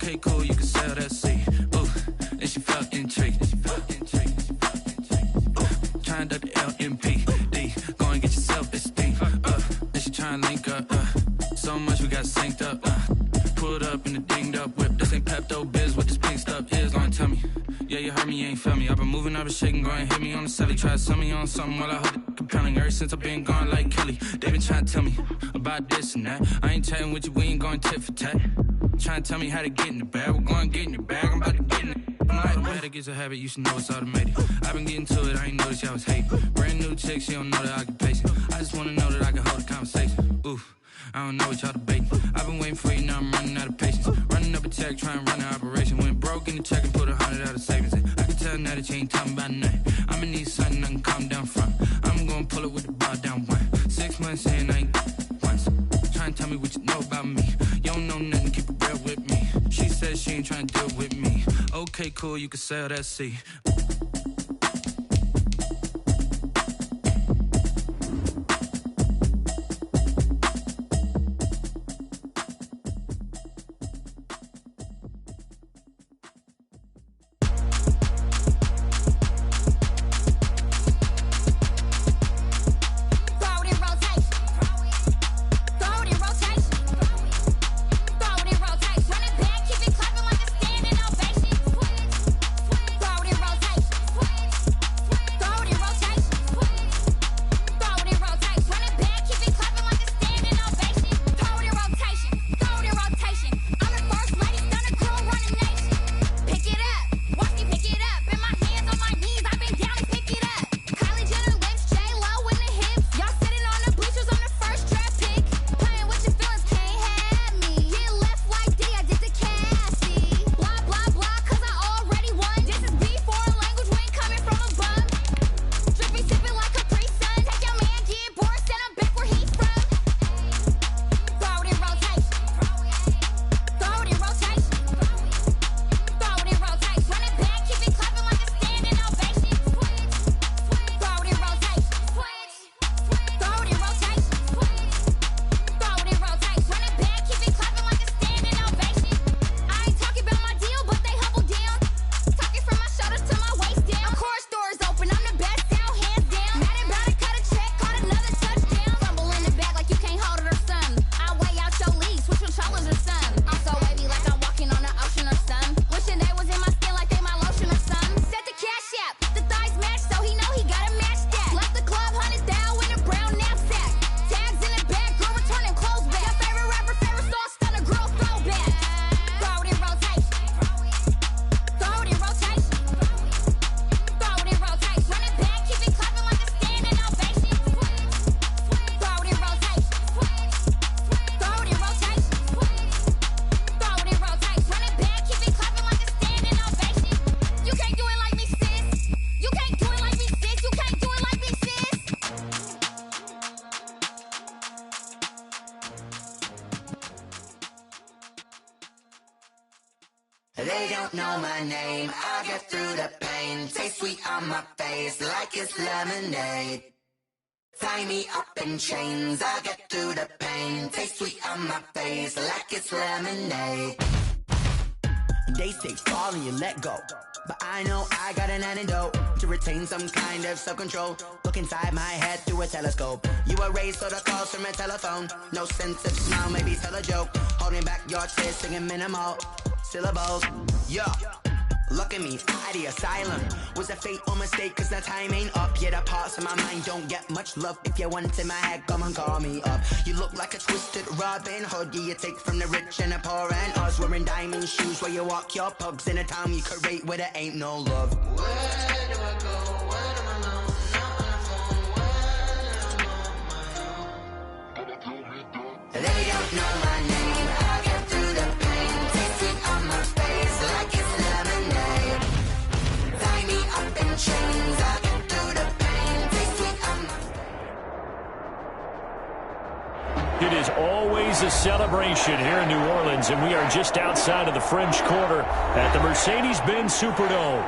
Okay, cool, you can sail that sea. Ooh, and she felt intrigued. Trying to duck the LMPD. Go and get your self-esteem. And she trying to link up. So much we got synced up. Pulled up in the dinged up whip. This ain't Pepto-Biz, what this pink stuff is. Gonna tell me. Yeah, you heard me, you ain't felt me. I've been moving, I've been shaking, go and hit me on the celly. Try to sell me on something while I hold it compelling. Ever since I've been gone like Kelly, they been trying to tell me about this and that. I ain't chatting with you, we ain't going tit for tat. Trying to tell me how to get in the bag. We're going to get in your bag, I'm about to get in it. I'm like, automatic is a habit, you should know it's automated. I've been getting to it, I ain't noticed y'all was hating. Brand new chick, she don't know the occupation. I just wanna know that I can hold a conversation. Oof, I don't know what y'all debating. I've been waiting for you, now I'm running out of patience. Running up a check, trying to run an operation. Went broke in the check and put 100 out of savings in. I can tell now that you ain't talking about nothing. I'ma need something I can calm down from. I'm gonna pull it with the bar down one. 6 months in, I ain't once. Trying to tell me what you know about me. You don't know nothing, keep it real with me. She said she ain't trying to deal with me. Okay, cool, you can sail that sea. They don't know my name, I get through the pain. Taste sweet on my face like it's lemonade. Tie me up in chains, I get through the pain. Taste sweet on my face like it's lemonade. They say fall and you let go, but I know I got an antidote to retain some kind of self-control. Look inside my head through a telescope. You erase all the calls from a telephone. No sense of smile, maybe tell a joke. Holding back your tears, singing minimal syllables. Yeah, look at me, out of the asylum. Was a fate or mistake, cause the time ain't up. Yeah, the parts of my mind don't get much love. If you want in my head, come and call me up. You look like a twisted Robin Hood. Yeah, you take from the rich and the poor and us. Wearing diamond shoes where you walk your pugs in a town you create where there ain't no love. Where do I go? When I'm alone? Not on the phone. When I'm on my own. They don't know my name. I get through the pain. Taste sweet on my face like it's lemonade. Tie me up in chains. I get through the pain. Taste sweet on my It is always a celebration here in New Orleans, and we are just outside of the French Quarter at the Mercedes-Benz Superdome.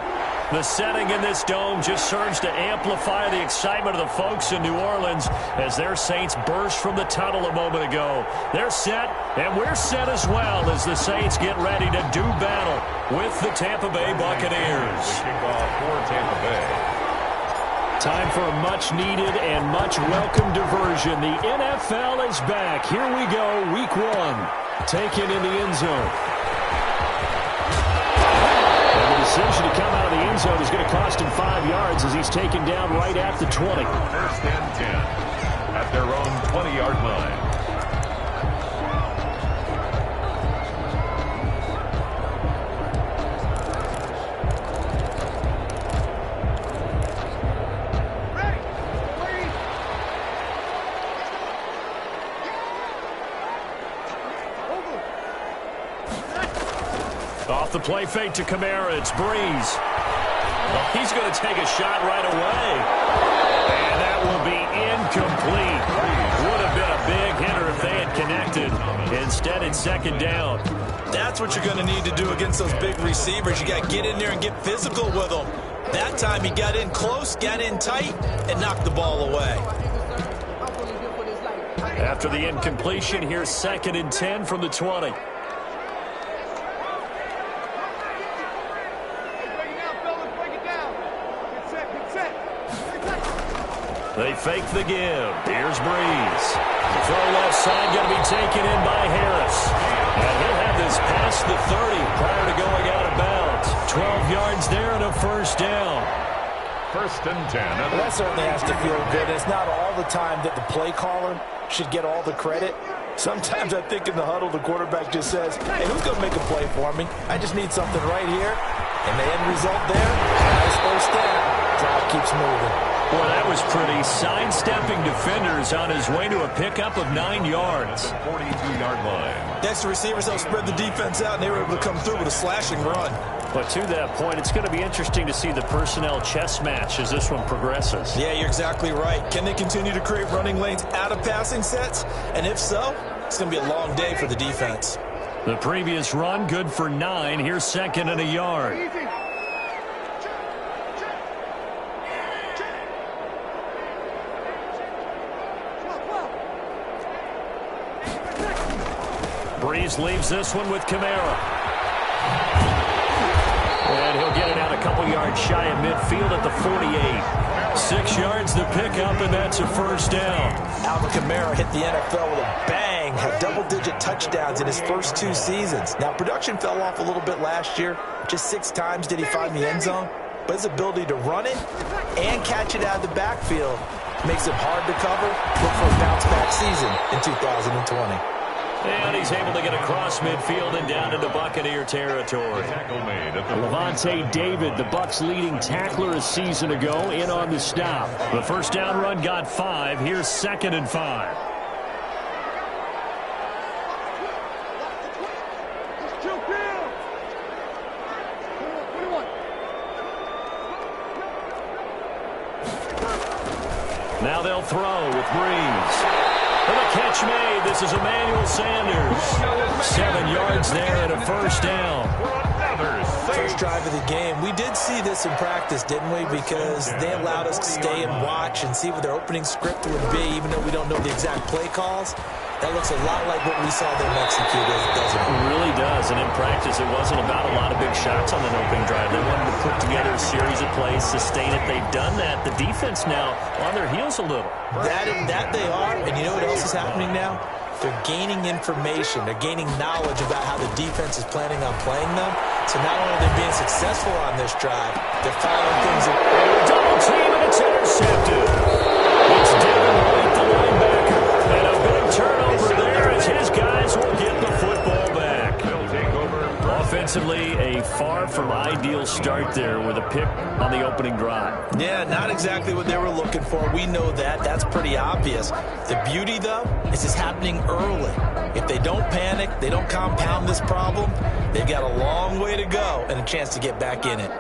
The setting in this dome just serves to amplify the excitement of the folks in New Orleans as their Saints burst from the tunnel a moment ago. They're set, and we're set as well as the Saints get ready to do battle with the Tampa Bay Buccaneers. Kickoff for Tampa Bay. Time for a much-needed and much-welcome diversion. The NFL is back. Here we go, Week 1. Taken in the end zone. Decision to come out of the end zone is going to cost him 5 yards as he's taken down right at the 20. First and 10 at their own 20-yard line. Off the play fake to Kamara, it's Breeze. Well, he's going to take a shot right away. And that will be incomplete. Would have been a big hitter if they had connected. Instead, it's second down. That's what you're going to need to do against those big receivers. You got to get in there and get physical with them. That time he got in close, got in tight, and knocked the ball away. After the incompletion, here's second and 10 from the 20. They fake the give. Here's Breeze. The throw left side going to be taken in by Harris. And he'll have this past the 30 prior to going out of bounds. 12 yards there and a first down. First and 10. Well, that certainly has to feel good. It's not all the time that the play caller should get all the credit. Sometimes I think in the huddle, the quarterback just says, hey, who's going to make a play for me? I just need something right here. And the end result there, nice first down. Drive keeps moving. Boy, that was pretty. Sidestepping defenders on his way to a pickup of 9 yards. 42-yard line. Next, the receivers helped spread the defense out, and they were able to come through with a slashing run. But to that point, it's going to be interesting to see the personnel chess match as this one progresses. Yeah, you're exactly right. Can they continue to create running lanes out of passing sets? And if so, it's going to be a long day for the defense. The previous run, good for 9. Here's second and a yard. Breeze leaves this one with Kamara. And he'll get it out a couple yards shy of midfield at the 48. 6 yards the pickup, and that's a first down. Alvin Kamara hit the NFL with a bang, had double-digit touchdowns in his first 2 seasons. Now, production fell off a little bit last year. Just 6 times did he find the end zone. But his ability to run it and catch it out of the backfield makes it hard to cover. Look for a bounce-back season in 2020. And he's able to get across midfield and down into Buccaneer territory. Levante David, the Bucs' leading tackler a season ago, in on the stop. The first down run got 5. Here's second and 5. Now they'll throw with Breeze. And a catch made. This is Emmanuel Sanders. 7 yards there and a first down. First drive of the game. We did see this in practice, didn't we? Because they allowed us to stay and watch and see what their opening script would be, even though we don't know the exact play calls. That looks a lot like what we saw them execute, doesn't it? It really does. And in practice, it wasn't about a lot of big shots on that opening drive. They wanted to put together a series of plays, sustain it. They've done that. The defense now on their heels a little. That they are. And you know what else is happening now? They're gaining information. They're gaining knowledge about how the defense is planning on playing them. So not only are they being successful on this drive, they're following things. Double team, and it's intercepted. It's Devin White, the linebacker. And a big turnover there as his guys will get the football back. They'll take over. Offensively, a far from ideal start there with a pick on the opening drive. Yeah, not exactly what they were looking for. We know that. That's pretty obvious. The beauty, though, is it's happening early. If they don't panic, they don't compound this problem, they've got a long way to go and a chance to get back in it.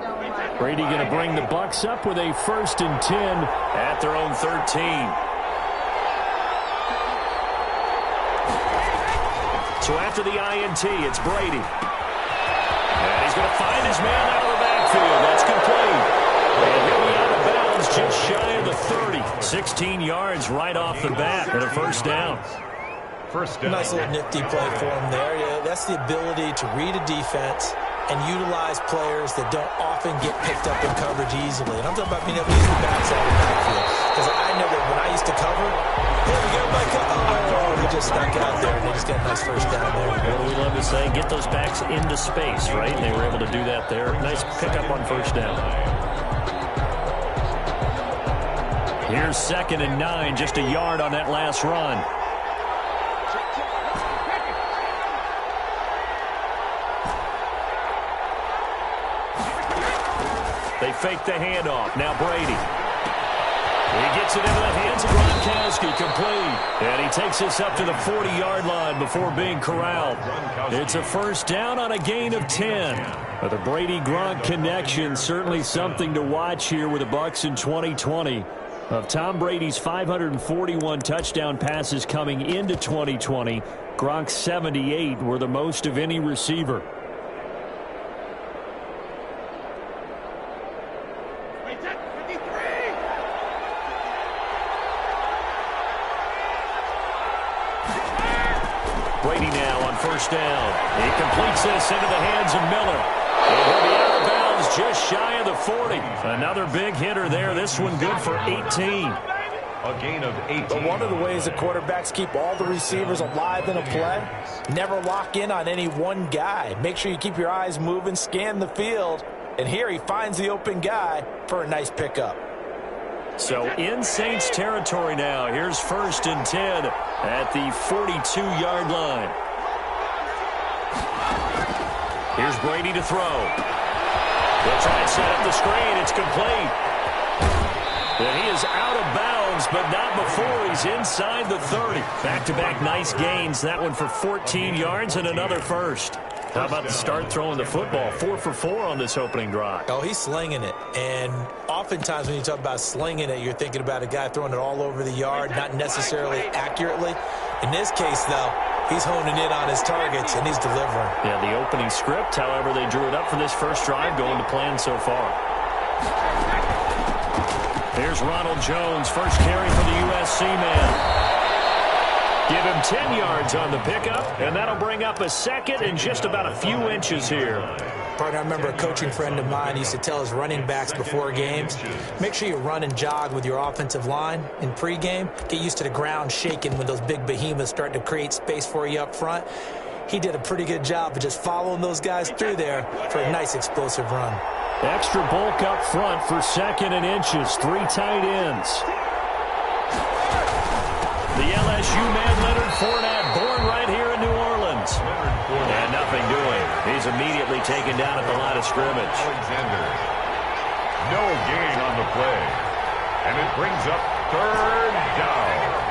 Brady going to bring the Bucs up with a 1st and 10 at their own 13. So after the INT, it's Brady. And he's going to find his man out of the backfield. backfield. That's complete. And he'll be out of bounds just shy of the 30. 16 yards right off the bat and a first down. First down. Nice little nifty play for him there. Yeah, that's the ability to read a defense and utilize players that don't often get picked up in coverage easily. And I'm talking about being able to use the backs out of the backfield. Because I know that when I used to cover, there we go, Mike. Oh, he just snuck out there, and they just got a nice first down there. What do we love to say? Get those backs into space, right? And they were able to do that there. Nice pickup on first down. Here's 2nd and 9, just a yard on that last run. They fake the handoff. Now Brady. He gets it into the hands of Gronkowski, complete. And he takes this up to the 40-yard line before being corralled. It's a first down on a gain of 10. But the Brady-Gronk connection, certainly something to watch here with the Bucs in 2020. Of Tom Brady's 541 touchdown passes coming into 2020, Gronk's 78 were the most of any receiver. Brady now on first down. He completes this into the hands of Miller. And he'll be out of bounds just shy of the 40. Another big hitter there. This one good for 18. A gain of 18. But one of the ways the quarterbacks keep all the receivers alive in a play, never lock in on any one guy. Make sure you keep your eyes moving, scan the field. And here he finds the open guy for a nice pickup. So in Saints territory now. Here's 1st and 10 at the 42-yard line. Here's Brady to throw. They'll try and set up the screen. It's complete. And he is out of bounds, but not before he's inside the 30. Back-to-back nice gains. That one for 14 yards and another first. How about the start throwing the football? 4 for 4 on this opening drive. Oh, he's slinging it. And oftentimes when you talk about slinging it, you're thinking about a guy throwing it all over the yard, not necessarily accurately. In this case, though, he's honing in on his targets, and he's delivering. Yeah, the opening script, however, they drew it up for this first drive, going to plan so far. Here's Ronald Jones, first carry for the USC man. Give him 10 yards on the pickup, and that'll bring up a second and just about a few inches here. Partner, I remember a coaching friend of mine used to tell his running backs before games, make sure you run and jog with your offensive line in pregame. Get used to the ground shaking when those big behemoths start to create space for you up front. He did a pretty good job of just following those guys through there for a nice explosive run. Extra bulk up front for 2nd and inches. 3 tight ends. The LSU man, Leonard Fournette, born right here in New Orleans. And nothing doing. He's immediately taken down at the line of scrimmage. Alexander. No gain on the play. And it brings up 3rd down.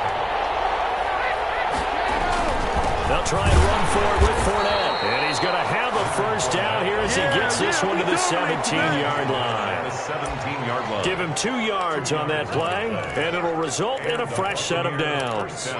They'll try and run for it with Fournette. And he's going to have a first down here as he gets this one to the 17-yard line. The 17-yard line. Give him 2 yards on that play, and it'll result in a fresh set of downs.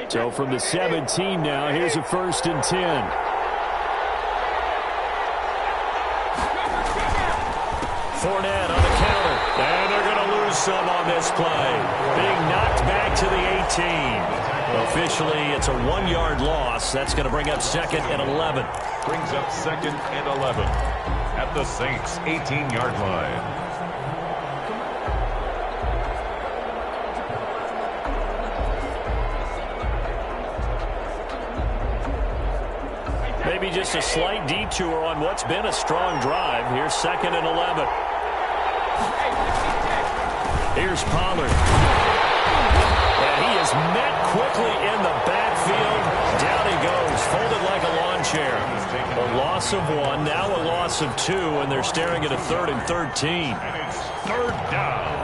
So from the 17 now, here's a 1st and 10. Fournette on the counter, and they're going to lose some on this play. Being knocked back to the 18. Officially, it's a 1-yard loss. That's going to bring up 2nd and 11. Brings up 2nd and 11 at the Saints' 18-yard line. Maybe just a slight detour on what's been a strong drive. Here's 2nd and 11. Here's Pollard. And he is met quickly in the backfield. Down he goes, folded like a lawn chair. A loss of 1, now a loss of 2, and they're staring at a 3rd and 13. And it's 3rd down.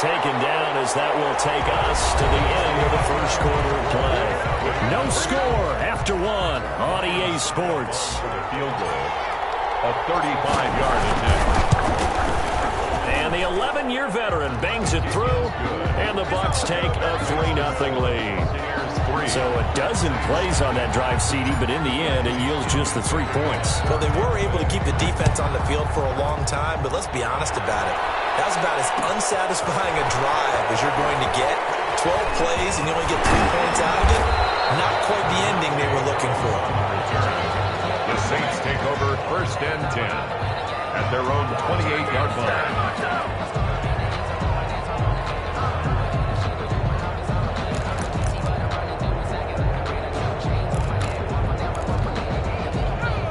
taken down as that will take us to the end of the first quarter of play. No score after one on EA Sports. For the field goal, a 35-yard attempt. And the 11-year veteran bangs it through, and the Bucs take a 3-0 lead. So a dozen plays on that drive, CD, but in the end, it yields just the 3 points. Well, they were able to keep the defense on the field for a long time, but let's be honest about it. That was about as unsatisfying a drive as you're going to get. 12 plays and you only get 3 points out of it. Not quite the ending they were looking for. The Saints take over 1st and 10 at their own 28-yard line.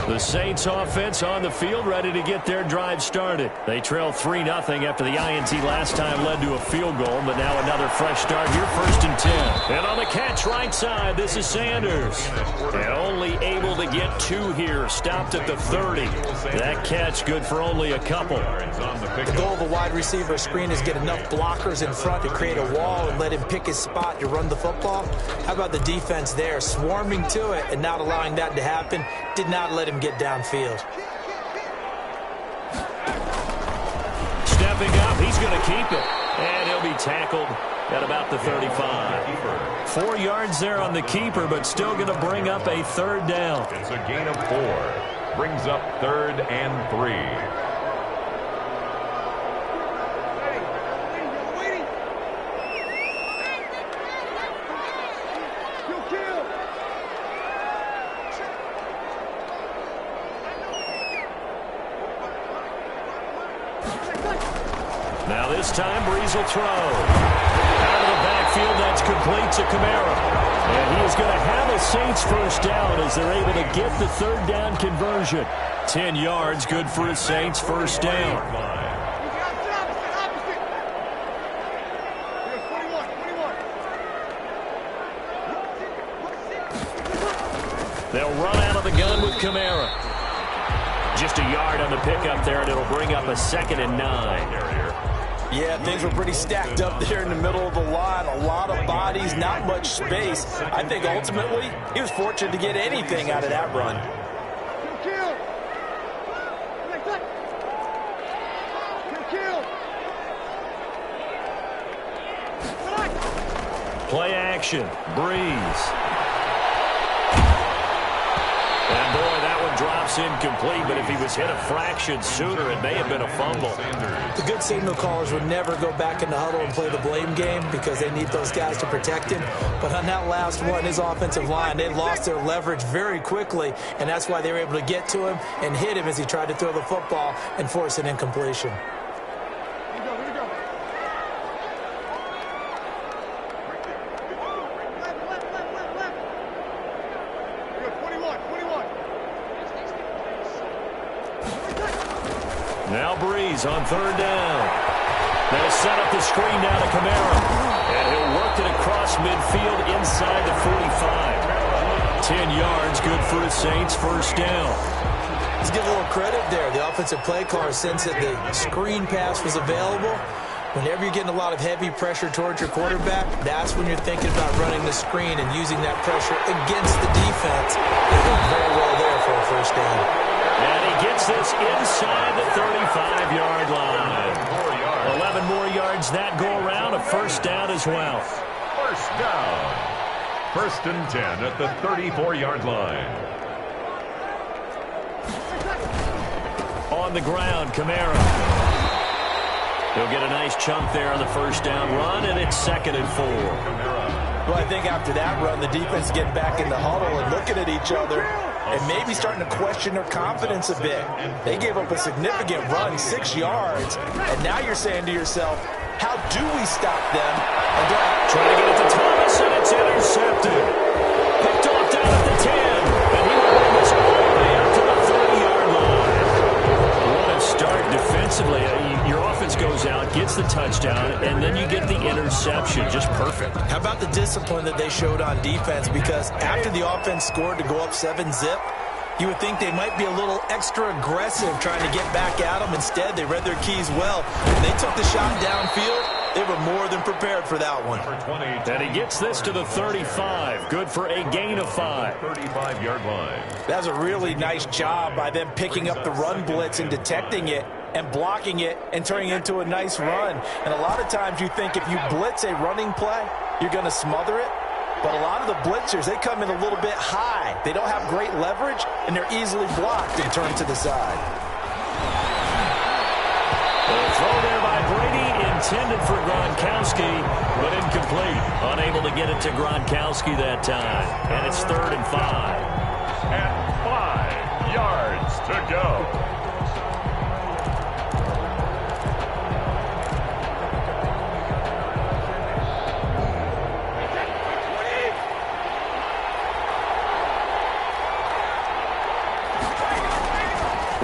The Saints offense on the field, ready to get their drive started. They trail 3-0 after the INT last time led to a field goal, but now another fresh start here, 1st and 10. And on the catch right side, this is Sanders. And only able to get 2 here, stopped at the 30. That catch good for only a couple. The goal of a wide receiver screen is get enough blockers in front to create a wall and let him pick his spot to run the football. How about the defense there, swarming to it and not allowing that to happen? Did not let him get downfield. Stepping up, he's going to keep it. And he'll be tackled at about the 35. 4 yards there on the keeper, but still going to bring up a 3rd down. It's a gain of 4. Brings up 3rd and 3. Now this time, Breeze will throw. Out of the backfield, that's complete to Kamara. And he is going to have a Saints 1st down as they're able to get the 3rd down conversion. 10 yards, good for a Saints 1st down. They'll run out of the gun with Kamara. Just a yard on the pickup there, and it'll bring up a 2nd and 9. Yeah, things were pretty stacked up there in the middle of the line. A lot of bodies, not much space. I think ultimately he was fortunate to get anything out of that run. Play action, Breeze. And boy, that one drops incomplete, but if he was hit a fraction sooner, it may have been a fumble. The good signal callers would never go back in the huddle and play the blame game because they need those guys to protect him. But on that last one, his offensive line, they lost their leverage very quickly, and that's why they were able to get to him and hit him as he tried to throw the football and force an incompletion. Now Breeze on 3rd down. They'll set up the screen down to Kamara. And he'll work it across midfield inside the 45. 10 yards, good for a Saints 1st down. Let's give a little credit there. The offensive play caller sensed that the screen pass was available. Whenever you're getting a lot of heavy pressure towards your quarterback, that's when you're thinking about running the screen and using that pressure against the defense. They did very well there for a 1st down. And he gets this inside the 35-yard line. 11 more yards that go around, a 1st down as well. 1st down. 1st and 10 at the 34-yard line. On the ground, Kamara. He'll get a nice chunk there on the 1st down run, and it's 2nd and 4. Well, I think after that run, the defense getting back in the huddle and looking at each other and maybe starting to question their confidence a bit. They gave up a significant run, 6 yards, and now you're saying to yourself, how do we stop them? Trying to get it to Thomas, and it's intercepted. Picked off down at the 10, and he will bring this all the way up to the 30-yard line. What a start defensively. Your offense goes out, gets the touchdown, and then you get the interception. Just perfect. How about the discipline that they showed on defense? Because after the offense scored to go up 7-zip, you would think they might be a little extra aggressive trying to get back at them. Instead, they read their keys well. And they took the shot downfield, They were more than prepared for that one. And he gets this to the 35. Good for a gain of 5. 35-yard line. That's a really nice job by them picking up the run blitz and detecting it and blocking it and turning it into a nice run. And a lot of times you think if you blitz a running play, you're going to smother it. But a lot of the blitzers, they come in a little bit high. They don't have great leverage, and they're easily blocked and turned to the side. The throw there by Brady, intended for Gronkowski, but incomplete. Unable to get it to Gronkowski that time. And it's 3rd and 5. And 5 yards to go.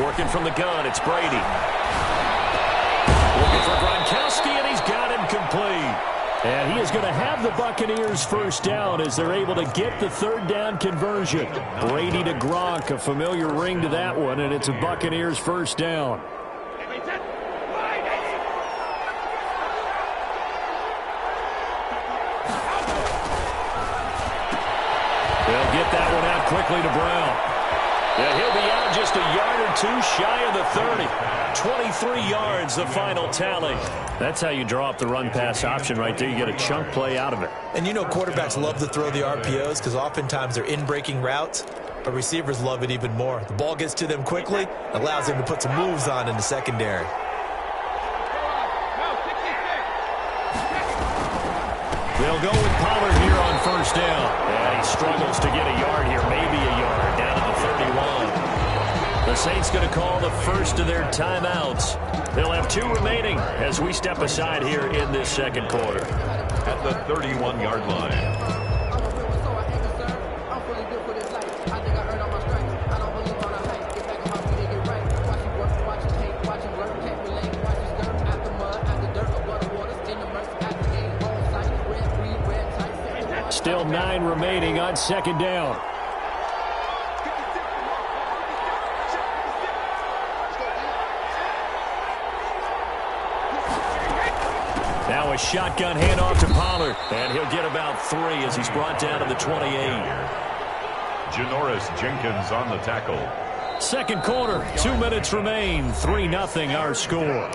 Working from the gun, it's Brady. Looking for Gronkowski, and he's got him complete. And he is going to have the Buccaneers first down as they're able to get the 3rd down conversion. Brady to Gronk, a familiar ring to that one, and it's a Buccaneers first down. They'll get that one out quickly to Brown. Yeah, he'll be out just a yard or 2 shy of the 30. 23 yards, the final tally. That's how you draw up the run-pass option right there. You get a chunk play out of it. And you know quarterbacks love to throw the RPOs because oftentimes they're in-breaking routes, but receivers love it even more. The ball gets to them quickly, allows them to put some moves on in the secondary. They'll go with Pollard here on first down. And he struggles to get a yard here, maybe a yard, down at the 31. The Saints going to call the first of their timeouts. They'll have 2 remaining as we step aside here in this second quarter. At the 31-yard line. Still 9 remaining on second down. Now a shotgun handoff to Pollard, and he'll get about 3 as he's brought down to the 28. Janoris Jenkins on the tackle. Second quarter, 2 minutes remain, 3-0 our score.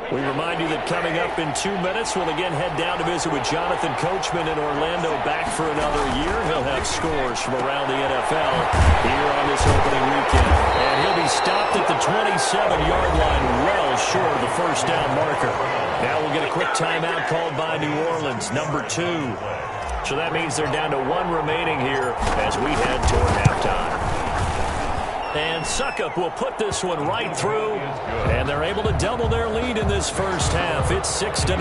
We remind you that coming up in 2 minutes, we'll again head down to visit with Jonathan Coachman in Orlando, back for another year. He'll have scores from around the NFL here on this opening weekend. And he'll be stopped at the 27-yard line, well short of the first down marker. Now we'll get a quick timeout called by New Orleans, number 2. So that means they're down to 1 remaining here as we head toward halftime. And Suckup will put this one right through, and they're able to double their lead in this first half. It's 6-0.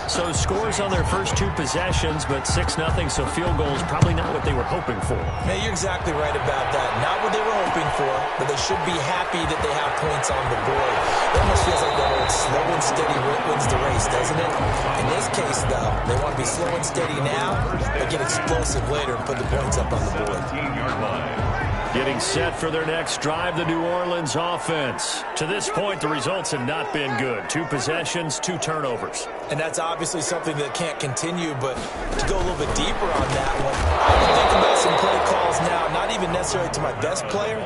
So scores on their first 2 possessions, but 6-0, so field goals probably not what they were hoping for. Man, you're exactly right about that. Not what they were hoping for, but they should be happy that they have points on the board. It almost feels like that old slow and steady wins the race, doesn't it? In this case, though, they want to be slow and steady now, but get explosive later and put the points up on the board. Getting set for their next drive, the New Orleans offense. To this point, the results have not been good. 2 possessions, 2 turnovers. And that's obviously something that can't continue, but to go a little bit deeper on that one, I would think about some play calls now, not even necessarily to my best player,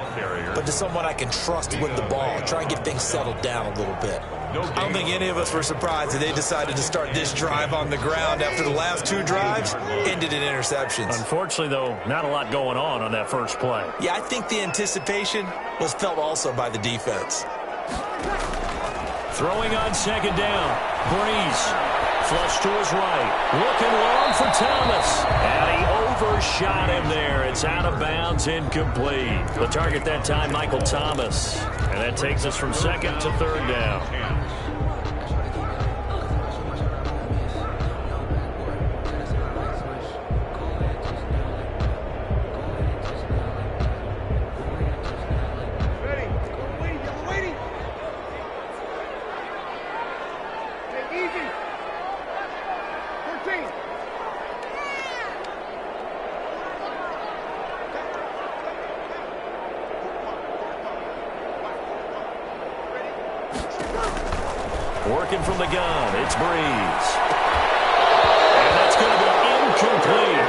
but to someone I can trust with the ball. Try and get things settled down a little bit. I don't think any of us were surprised that they decided to start this drive on the ground after the last 2 drives ended in interceptions. Unfortunately, though, not a lot going on that first play. Yeah, I think the anticipation was felt also by the defense. Throwing on second down. Breeze. Flush to his right. Looking long for Thomas. And he overshot him there. It's out of bounds, incomplete. The target that time, Michael Thomas. And that takes us from second to third down. throwing from the gun. It's Breeze. And that's going to be incomplete.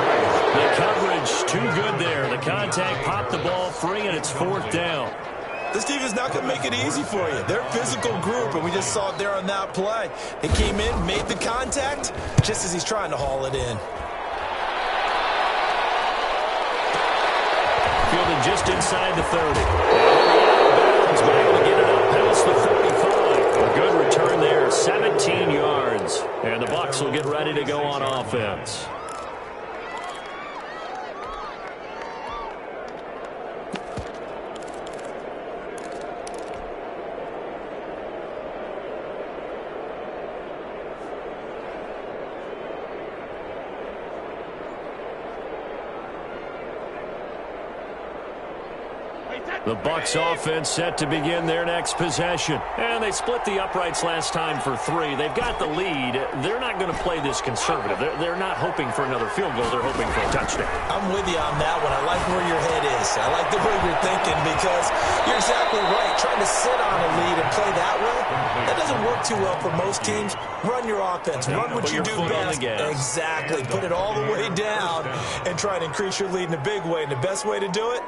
The coverage too good there. The contact popped the ball free, and it's 4th down. This team is not going to make it easy for you. They're a physical group, and we just saw it there on that play. They came in, made the contact, just as he's trying to haul it in. Fielded just inside the 30. He's been able to get it up past the 45. A good return there, 17 yards. And the Bucs will get ready to go on offense. The Bucs offense set to begin their next possession. And they split the uprights last time for 3. They've got the lead. They're not going to play this conservative. They're not hoping for another field goal. They're hoping for a touchdown. I'm with you on that one. I like where your head is. I like the way you're thinking because you're exactly right. Trying to sit on a lead and play that way, that doesn't work too well for most teams. Run your offense. Run what you do best. Exactly. Put it all the way down and try to increase your lead in a big way. And the best way to do it,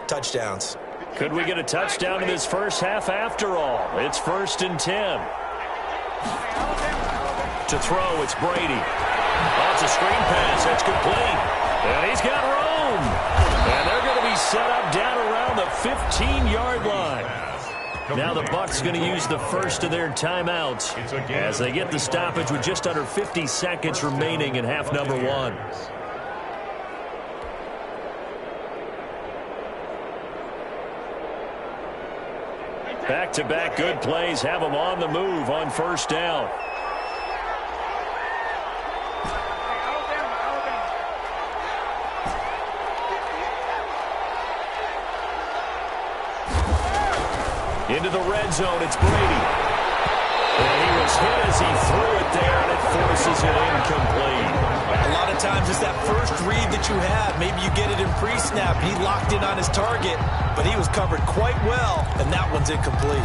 touchdowns. Could we get a touchdown in this first half after all? It's 1st and 10. To throw, it's Brady. Oh, it's a screen pass. That's complete. And he's got room. And they're going to be set up down around the 15-yard line. Now the Bucs going to use the first of their timeouts as they get the stoppage with just under 50 seconds remaining in half number 1. Back-to-back good plays have them on the move on 1st down. Into the red zone, it's Brady. And he was hit as he threw it there, and it forces it incomplete. A lot of times it's that first read that you have. Maybe you get it in pre-snap. He locked in on his target, but he was covered quite well, and that one's incomplete.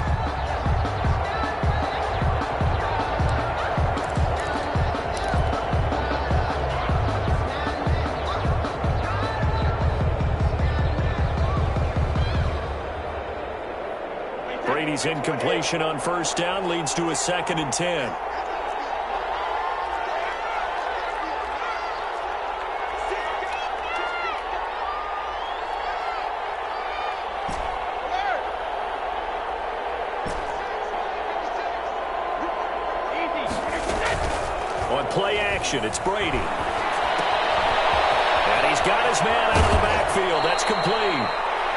Brady's incompletion on 1st down leads to a 2nd and 10. On play action, it's Brady. And he's got his man out of the backfield. That's complete.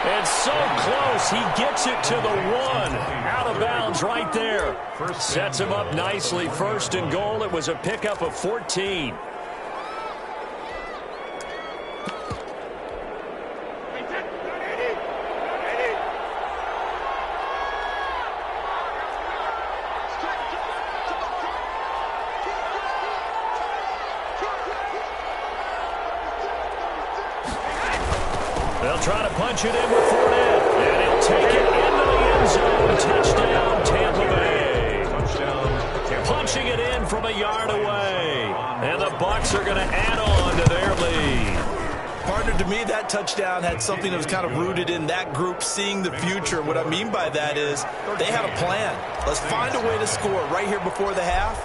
And so close, he gets it to the 1. Out of bounds right there. Sets him up nicely. 1st and goal. It was a pickup of 14. They'll try to punch it in with Fournette, and he'll take it into the end zone. Touchdown, Tampa Bay. Punching it in from a yard away, and the Bucs are going to add on to their lead. Partner, to me, that touchdown had something that was kind of rooted in that group seeing the future. What I mean by that is they had a plan. Let's find a way to score right here before the half,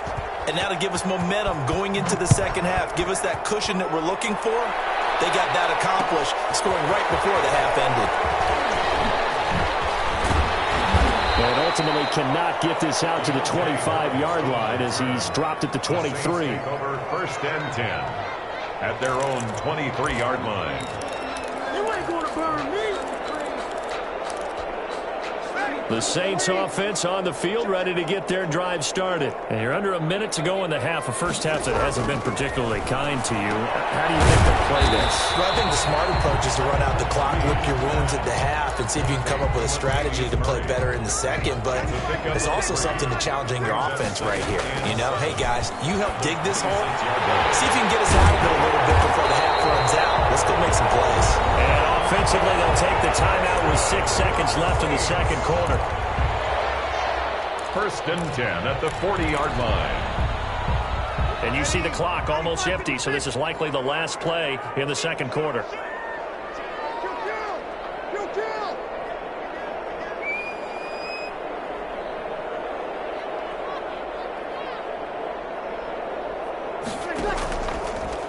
and that'll give us momentum going into the second half. Give us that cushion that we're looking for. They got that accomplished, scoring right before the half ended. And ultimately cannot get this out to the 25-yard line as he's dropped at the 23. Over 1st and 10 at their own 23-yard line. You ain't going to burn me. The Saints offense on the field, ready to get their drive started. And you're under a minute to go in the half, a first half that hasn't been particularly kind to you. How do you think they'll play this? Well, I think the smart approach is to run out the clock, lick your wounds at the half, and see if you can come up with a strategy to play better in the second. But there's also something to challenging your offense right here. You know, hey, guys, you help dig this hole. See if you can get us out of it a little bit before the half runs out. Let's go make some plays. And offensively, they'll take the timeout with 6 seconds left in the second quarter. First and 10 at the 40-yard line. And you see the clock almost empty, so this is likely the last play in the second quarter.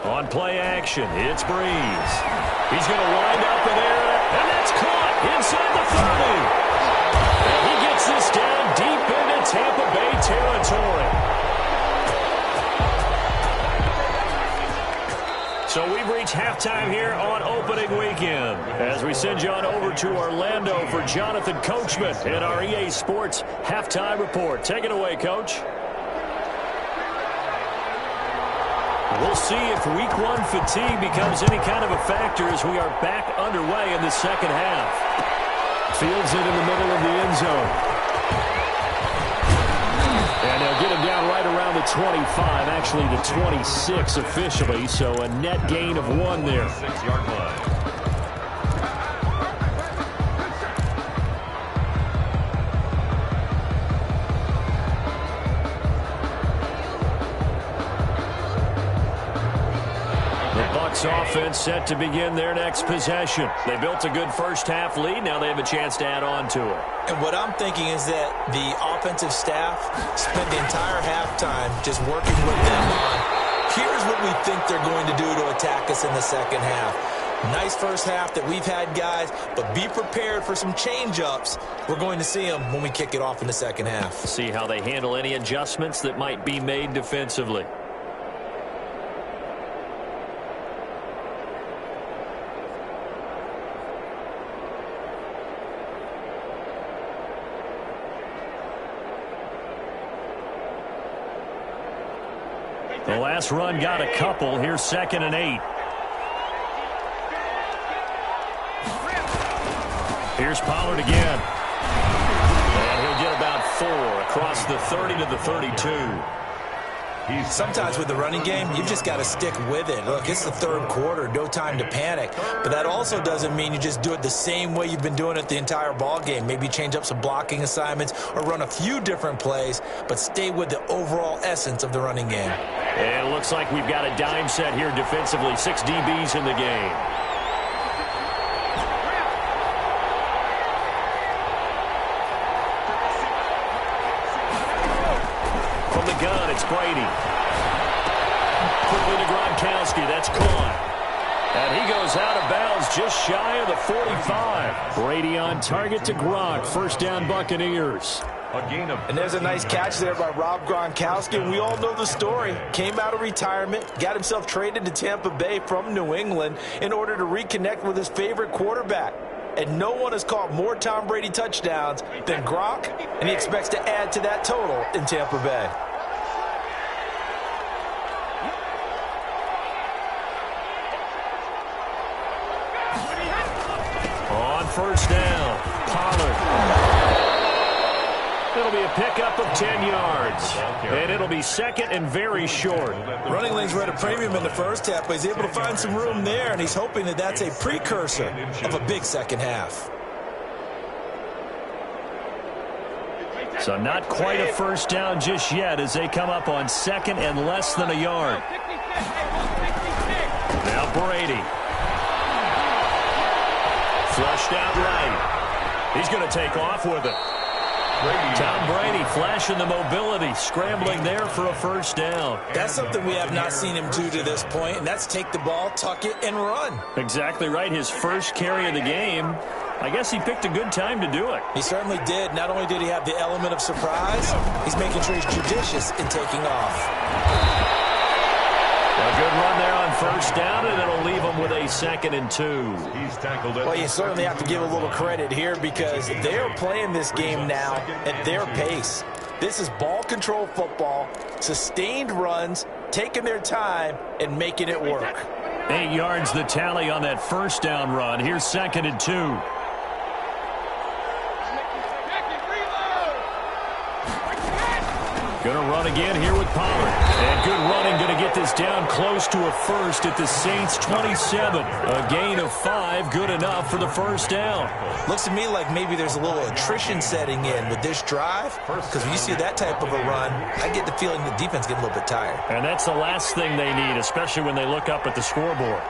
On play action, it's Breeze. He's going to wind up in there, and that's caught inside the 30. And he gets this down deep into Tampa Bay territory. So we've reached halftime here on opening weekend as we send you on over to Orlando for Jonathan Coachman in our EA Sports halftime report. Take it away, Coach. We'll see if week one fatigue becomes any kind of a factor as we are back underway in the second half. Fields it in the middle of the end zone. And they'll get him down right around the 25, actually the 26 officially, so a net gain of 1 there. 6-yard line. Offense set to begin their next possession. They built a good first half lead. Now they have a chance to add on to it. And what I'm thinking is that the offensive staff spent the entire halftime just working with them on, here's what we think they're going to do to attack us in the second half. Nice first half that we've had, guys, but be prepared for some change-ups. We're going to see them when we kick it off in the second half. See how they handle any adjustments that might be made defensively. The last run got a couple. Here's 2nd and 8. Here's Pollard again. And he'll get about 4 across the 30 to the 32. Sometimes with the running game, you've just got to stick with it. Look, it's the third quarter, no time to panic. But that also doesn't mean you just do it the same way you've been doing it the entire ball game. Maybe change up some blocking assignments or run a few different plays, but stay with the overall essence of the running game. And it looks like we've got a dime set here defensively. 6 DBs in the game. From the gun, it's Brady. Quickly to Gronkowski. That's caught. And he goes out of bounds just shy of the 45. Brady on target to Gronk. First down, Buccaneers. And there's a nice catch there by Rob Gronkowski, and we all know the story. Came out of retirement, got himself traded to Tampa Bay from New England in order to reconnect with his favorite quarterback. And no one has caught more Tom Brady touchdowns than Gronk, and he expects to add to that total in Tampa Bay. On first down, Pollard. It'll be a pickup of 10 yards. And it'll be 2nd and very short. Running lanes were at a premium in the first half, but he's able to find some room there, and he's hoping that that's a precursor of a big second half. So not quite a first down just yet as they come up on 2nd and less than a yard. Now Brady. Flushed out right. He's going to take off with it. Tom Brady flashing the mobility, scrambling there for a first down. That's something we have not seen him do to this point, and that's take the ball, tuck it, and run. Exactly right. His first carry of the game. I guess he picked a good time to do it. He certainly did. Not only did he have the element of surprise, he's making sure he's judicious in taking off. A good run there on first down, and it'll leave him with a 2nd and 2. He's tackled it. Well, you certainly have to give a little credit here because they're playing this game now at their pace. This is ball control football, sustained runs, taking their time, and making it work. 8 yards the tally on that first down run. Here's 2nd and 2. Going to run again here with Pollard. And good running, going to get this is down close to a first at the Saints' 27. A gain of 5, good enough for the first down. Looks to me like maybe there's a little attrition setting in with this drive, because when you see that type of a run, I get the feeling the defense getting a little bit tired. And that's the last thing they need, especially when they look up at the scoreboard.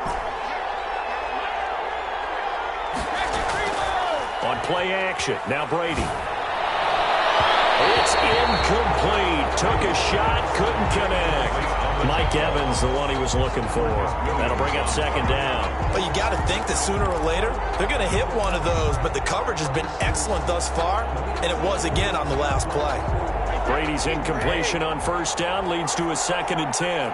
On play action, now Brady. It's incomplete. Took a shot, couldn't connect. Mike Evans, the one he was looking for. That'll bring up second down. But you got to think that sooner or later, they're going to hit one of those. But the coverage has been excellent thus far, and it was again on the last play. Brady's incompletion on first down leads to a 2nd and 10.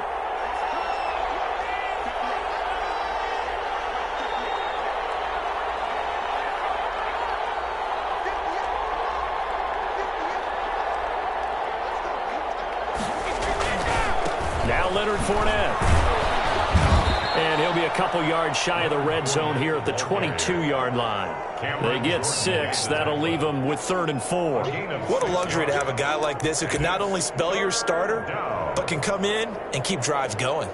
And he'll be a couple yards shy of the red zone here at the 22-yard line. They get 6. That'll leave them with 3rd and 4. What a luxury to have a guy like this who can not only spell your starter, but can come in and keep drives going.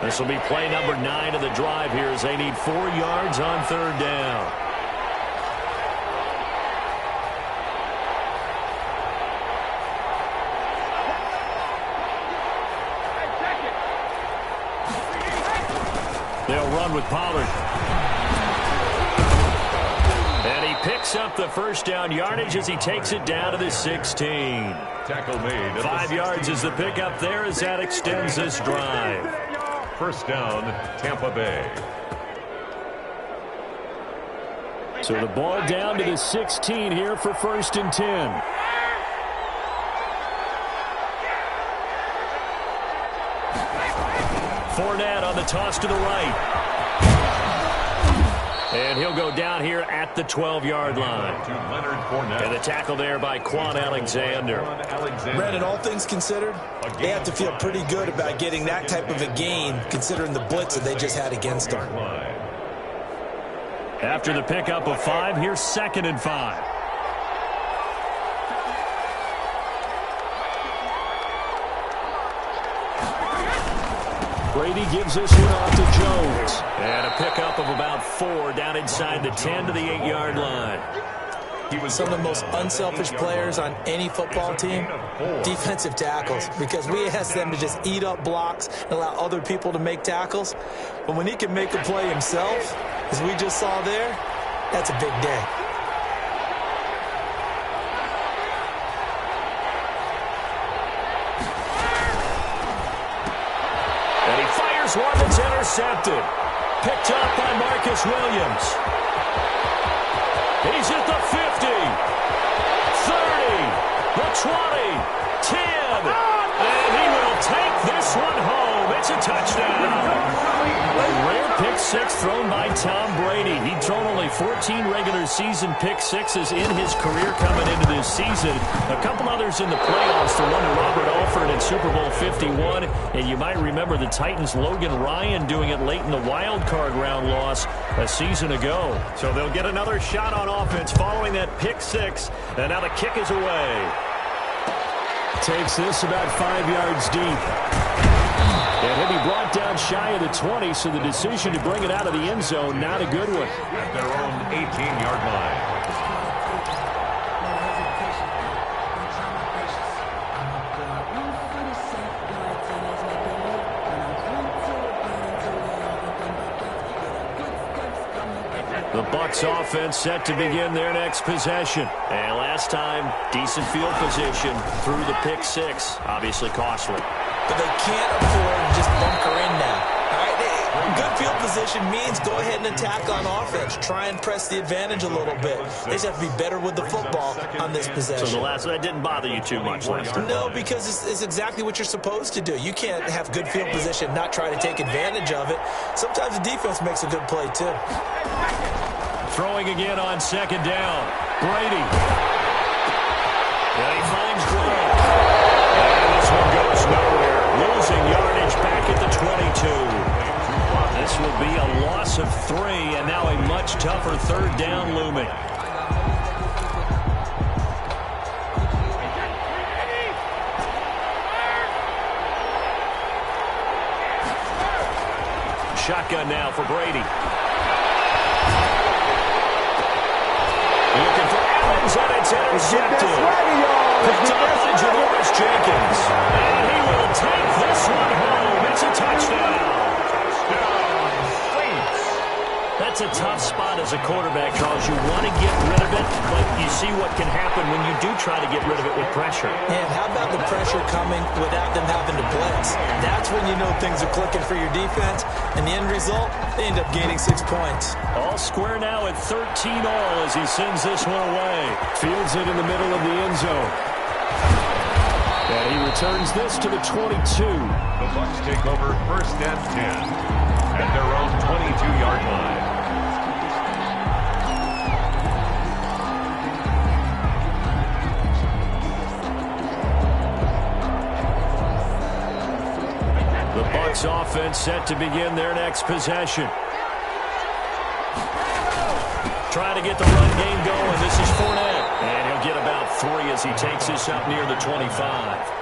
This will be play number 9 of the drive here as they need 4 yards on 3rd down. They'll run with Pollard. And he picks up the first down yardage as he takes it down to the 16. Tackle made. 5 yards is the pickup there as that extends this drive. First down, Tampa Bay. So the ball down to the 16 here for 1st and 10. Fournette on the toss to the right. And he'll go down here at the 12-yard line. And the tackle there by Quan Alexander. Brandon, all things considered, they have to feel pretty good about getting that type of a gain, considering the blitz that they just had against them. After the pickup of 5, here's 2nd and 5. Brady gives this one off to Jones. And a pickup of about 4 down inside the 10 to the 8-yard line. He was some of the most unselfish players on any football team, defensive tackles, because we ask them to just eat up blocks and allow other people to make tackles. But when he can make a play himself, as we just saw there, that's a big day. And he fires one that's intercepted. Picked up by Marcus Williams. He's at the 50, 30, the 20, 10, and he will take this one home. It's a touchdown. A rare pick 6 thrown by Tom Brady. He'd thrown only 14 regular season pick 6s in his career coming into this season. A couple others in the playoffs, the one to Robert Alford in Super Bowl 51. And you might remember the Titans' Logan Ryan doing it late in the wild card round loss a season ago. So they'll get another shot on offense following that pick 6. And now the kick is away. Takes this about 5 yards deep. And he'll be brought down shy of the 20, so the decision to bring it out of the end zone, not a good one. At their own 18-yard line. The Bucs offense set to begin their next possession. And last time, decent field position through the pick 6. Obviously costly. But they can't afford to just bunker in now. All right, good field position means go ahead and attack on offense. Try and press the advantage a little bit. They just have to be better with the football on this possession. So that didn't bother you too much last time? No, because it's exactly what you're supposed to do. You can't have good field position, not try to take advantage of it. Sometimes the defense makes a good play, too. Throwing again on 2nd down. Brady. And he finds Gronk. And this one goes nowhere. Losing yardage back at the 20. be a loss of 3, and now a much tougher third down looming. Shotgun now for Brady. Looking for Evans, and it's intercepted. Picked up by Janoris Jenkins. And he will take this one home. It's a touchdown. That's a tough spot as a quarterback, Charles. You want to get rid of it, but you see what can happen when you do try to get rid of it with pressure. And how about the pressure coming without them having to blitz? That's when you know things are clicking for your defense. And the end result, they end up gaining 6 points. All square now at 13 all as he sends this one away. Fields it in the middle of the end zone. And he returns this to the 22. The Bucs take over 1st and 10 at their own 22-yard line. The Bucs offense set to begin their next possession. Trying to get the run game going. This is Fournette. And he'll get about 3 as he takes this up near the 25.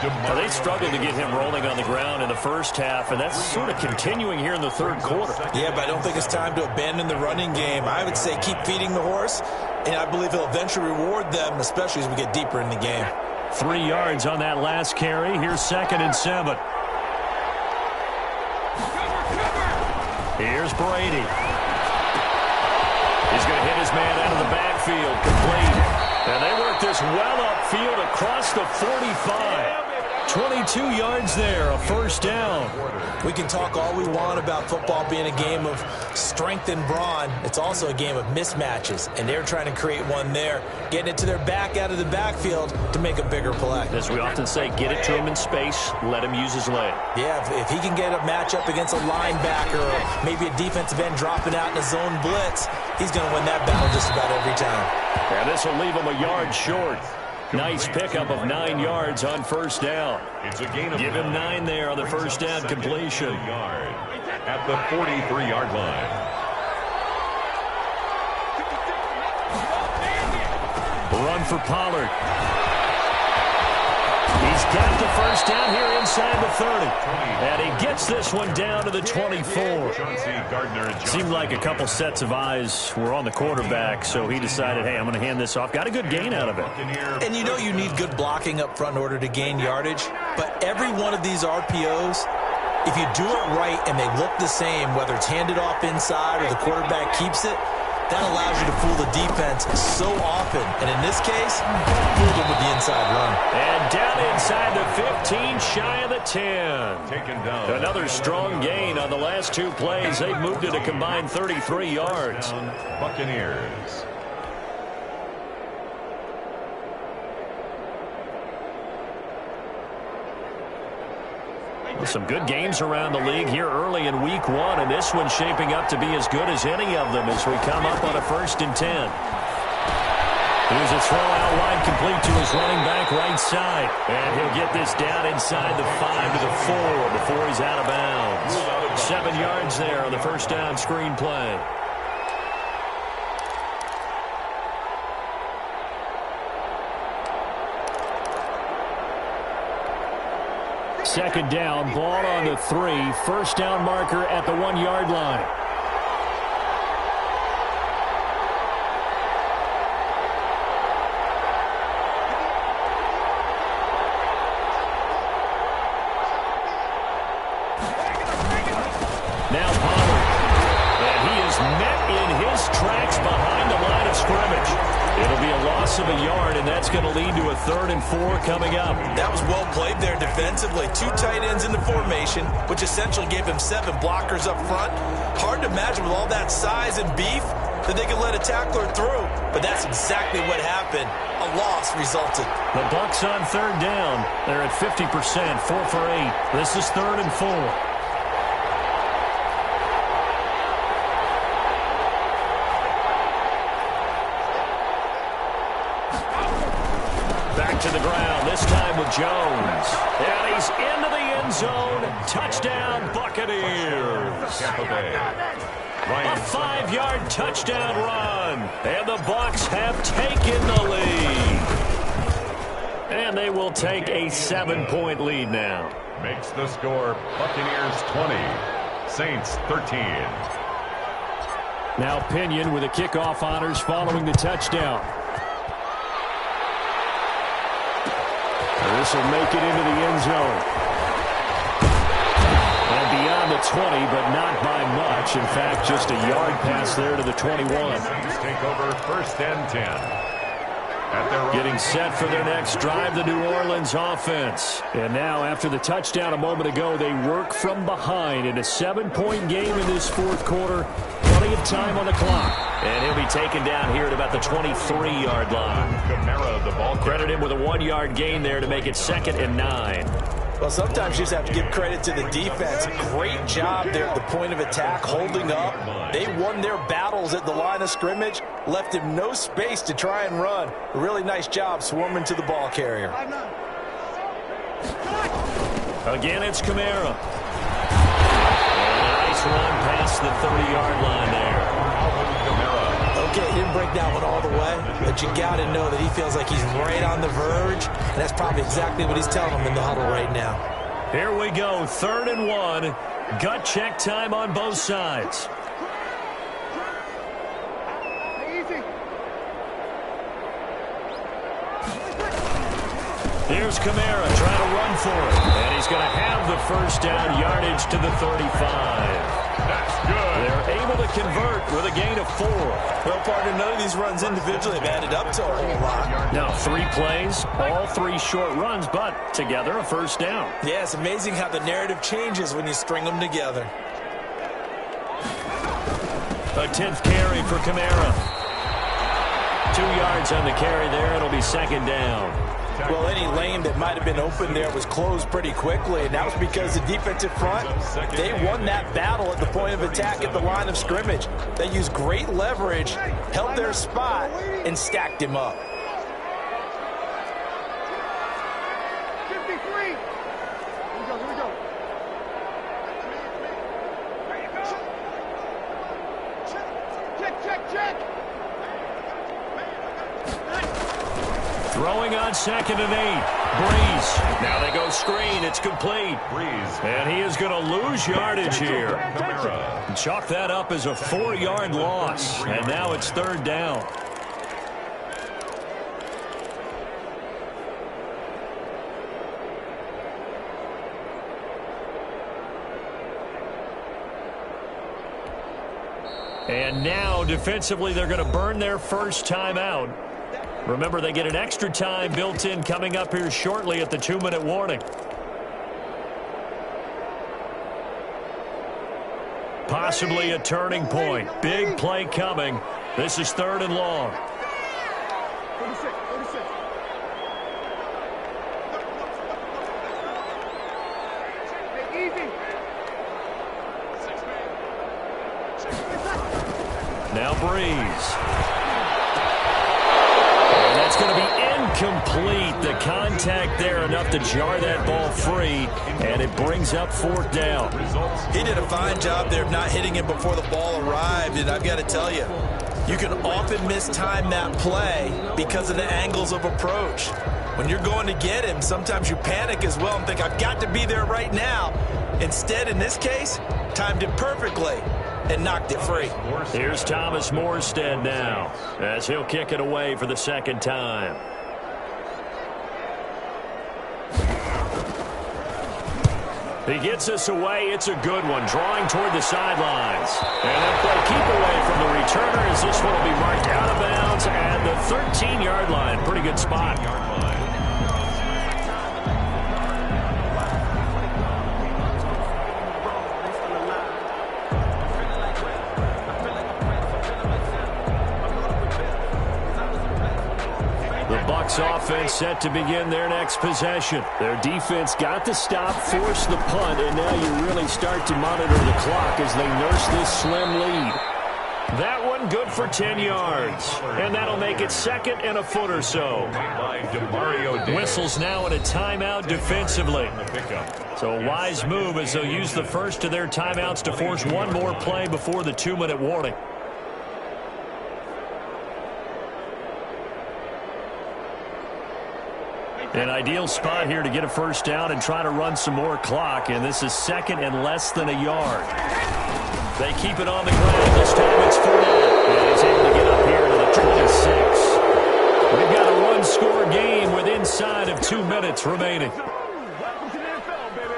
Now, they struggled to get him rolling on the ground in the first half, and that's sort of continuing here in the third quarter. Yeah, but I don't think it's time to abandon the running game. I would say keep feeding the horse, and I believe he'll eventually reward them, especially as we get deeper in the game. 3 yards on that last carry. Here's 2nd and 7. Here's Brady. He's going to hit his man out of the backfield, complete. And they work this well upfield across the 45. 22 yards there, a first down. We can talk all we want about football being a game of strength and brawn. It's also a game of mismatches, and they're trying to create one there, getting it to their back out of the backfield to make a bigger play. As we often say, get it to him in space, let him use his leg. Yeah, if he can get a matchup against a linebacker or maybe a defensive end dropping out in a zone blitz, he's going to win that battle just about every time. And this will leave him a yard short. Nice pickup of 9 yards on first down. It's a gain of Give him 9 there on the first down completion. Yard at the 43-yard line. Run for Pollard. He's got the first down here inside the 30. And he gets this one down to the 24. Seemed like a couple sets of eyes were on the quarterback, so he decided, hey, I'm going to hand this off. Got a good gain out of it. And you know you need good blocking up front in order to gain yardage, but every one of these RPOs, if you do it right and they look the same, whether it's handed off inside or the quarterback keeps it, that allows you to fool the defense so often. And in this case, fooled them with the inside run. And down inside the 15, shy of the 10. Taken down. Another strong gain on the last 2 plays. They've moved it a combined 33 yards. Buccaneers. Some good games around the league here early in week 1, and this one's shaping up to be as good as any of them as we come up on a 1st and 10. Here's a throw out wide, complete to his running back right side. And he'll get this down inside the 5 to the 4 before he's out of bounds. 7 yards there on the first down screen play. Second down, ball on the 3. First down marker at the 1-yard line. Now Pollard. And he is met in his tracks behind the line of scrimmage. It'll be a loss of a yard, and that's going to lead to a 3rd and 4 coming up. That was well played there defensively. 2 tight ends in the formation, which essentially gave him 7 blockers up front. Hard to imagine with all that size and beef that they could let a tackler through. But that's exactly what happened. A loss resulted. The Bucs on 3rd down. They're at 50%, 4 for 8. This is 3rd and 4. To the ground, this time with Jones. And he's into the end zone. Touchdown, Buccaneers. Tampa Bay. A 5-yard touchdown run. And the Bucs have taken the lead. And they will take a 7-point lead now. Makes the score Buccaneers 20, Saints 13. Now Pinion with the kickoff honors following the touchdown. This will make it into the end zone. And beyond the 20, but not by much. In fact, just a yard pass there to the 21. Saints take over 1st and 10. Getting set for their next drive, the New Orleans offense. And now, after the touchdown a moment ago, they work from behind in a 7-point game in this fourth quarter. Plenty of time on the clock. And he'll be taken down here at about the 23-yard line. Kamara, the ball. Credit him with a 1-yard gain there to make it 2nd and 9. Well, sometimes you just have to give credit to the defense. Great job there at the point of attack, holding up. They won their battles at the line of scrimmage, left him no space to try and run. A really nice job swarming to the ball carrier. Again, it's Kamara. And a nice run past the 30-yard line there. Okay, he didn't break that one all the way, but you got to know that he feels like he's right on the verge, and that's probably exactly what he's telling him in the huddle right now. Here we go, 3rd and 1. Gut check time on both sides. Here's Kamara trying to run for it, and he's going to have the first down, yardage to the 35. That's good. They're able to convert with a gain of 4. Well, partner, none of these runs individually have added up to a whole lot. Now 3 plays, all 3 short runs, but together a first down. Yeah, it's amazing how the narrative changes when you string them together. A 10th carry for Kamara. 2 yards on the carry there. It'll be 2nd down. Well, any lane that might have been open there was closed pretty quickly, and that was because the defensive front, they won that battle at the point of attack at the line of scrimmage. They used great leverage, held their spot, and stacked him up. Throwing on 2nd and 8. Breeze. Now they go screen. It's complete. Breeze. And he is going to lose yardage here. Chalk that up as a 4-yard loss. And now it's 3rd down. And now defensively they're going to burn their first timeout. Remember, they get an extra time built in coming up here shortly at the 2-minute warning. Possibly a turning point. Big play coming. This is 3rd and long. Now Breeze. It's going to be incomplete. The contact there enough to jar that ball free, and it brings up 4th down. He did a fine job there of not hitting him before the ball arrived, and I've got to tell you, you can often mistime that play because of the angles of approach. When you're going to get him, sometimes you panic as well and think, I've got to be there right now. Instead, in this case, timed it perfectly and knocked it free. Here's Thomas Morstead now as he'll kick it away for the 2nd time. He gets us away. It's a good one, drawing toward the sidelines. And they'll play keep away from the returner as this one will be marked out of bounds at the 13-yard line. Pretty good spot. Offense set to begin their next possession. Their defense got the stop, forced the punt, and now you really start to monitor the clock as they nurse this slim lead. That one good for 10 yards. And that'll make it second and a foot or so. Whistles now in a timeout defensively. So a wise move as they'll use the first of their timeouts to force one more play before the 2-minute warning. An ideal spot here to get a first down and try to run some more clock. And this is second and less than a yard. They keep it on the ground. This time it's Fournette. And he's able to get up here to the 26. We've got a one-score game with inside of 2 minutes remaining. Welcome to the NFL, baby.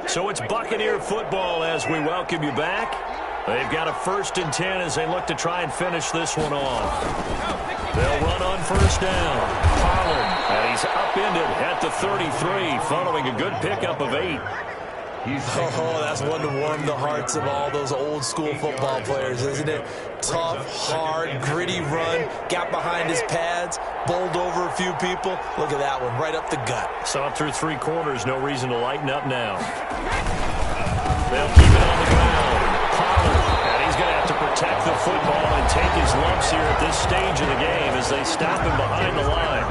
So it's Buccaneer football as we welcome you back. They've got a 1st and 10 as they look to try and finish this one off. They'll run on first down. Pollard, and he's upended at the 33 following a good pickup of 8. Oh, that's one to warm the hearts of all those old-school football players, isn't it? Tough, hard, gritty run, got behind his pads, bowled over a few people. Look at that one, right up the gut. Saw it through 3 quarters, no reason to lighten up now. They'll keep it on the ground. Pollard, and he's going to have to protect the football and take his lumps here at this stage of the game as they stop him behind the line.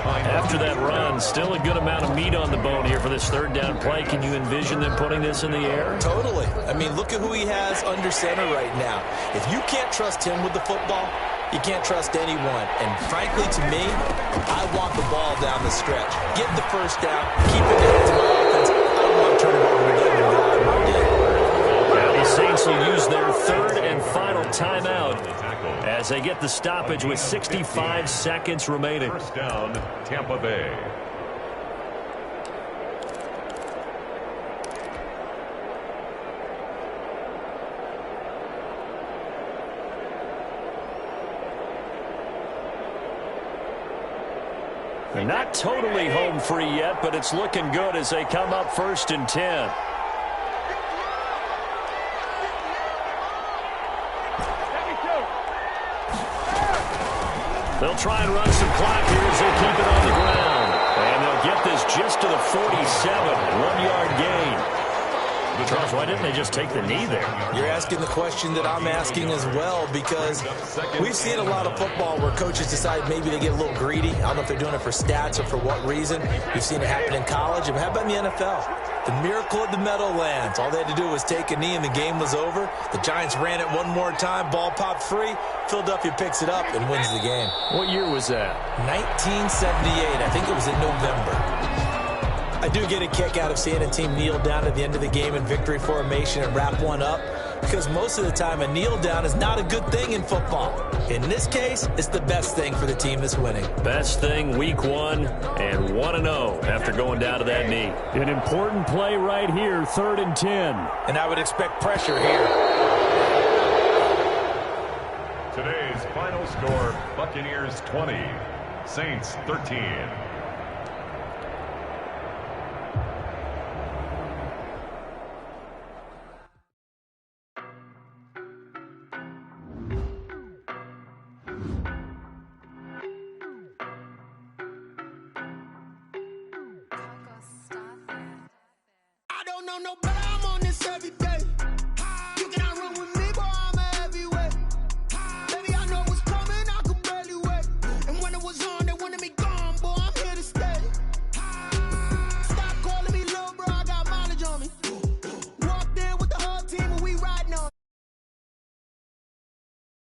After that run, still a good amount of meat on the bone here for this 3rd down play. Can you envision them putting this in the air? Totally. I mean, look at who he has under center right now. If you can't trust him with the football, you can't trust anyone. And frankly, to me, I want the ball down the stretch. Get the first down, keep it in the hands of my offense. I don't want to turn it over to them and drive all day. Now the Saints will use their 3rd and final timeout as they get the stoppage with 65 seconds remaining. First down, Tampa Bay. They're not totally home free yet, but it's looking good as they come up 1st and 10. They'll try and run some clock here as they keep it on the ground. And they'll get this just to the 47, 1-yard gain. Charles, why didn't they just take the knee there? You're asking the question that I'm asking as well, because we've seen a lot of football where coaches decide maybe they get a little greedy. I don't know if they're doing it for stats or for what reason. We've seen it happen in college. And how about in the NFL? The miracle of the Meadowlands. All they had to do was take a knee and the game was over. The Giants ran it one more time. Ball popped free. Philadelphia picks it up and wins the game. What year was that? 1978. I think it was in November. I do get a kick out of seeing a team kneel down at the end of the game in victory formation and wrap one up, because most of the time a kneel down is not a good thing in football. In this case, it's the best thing for the team that's winning. Best thing week 1 and 1-0 after going down to that knee. An important play right here, 3rd and 10. And I would expect pressure here. Today's final score, Buccaneers 20, Saints 13. I don't know nobody.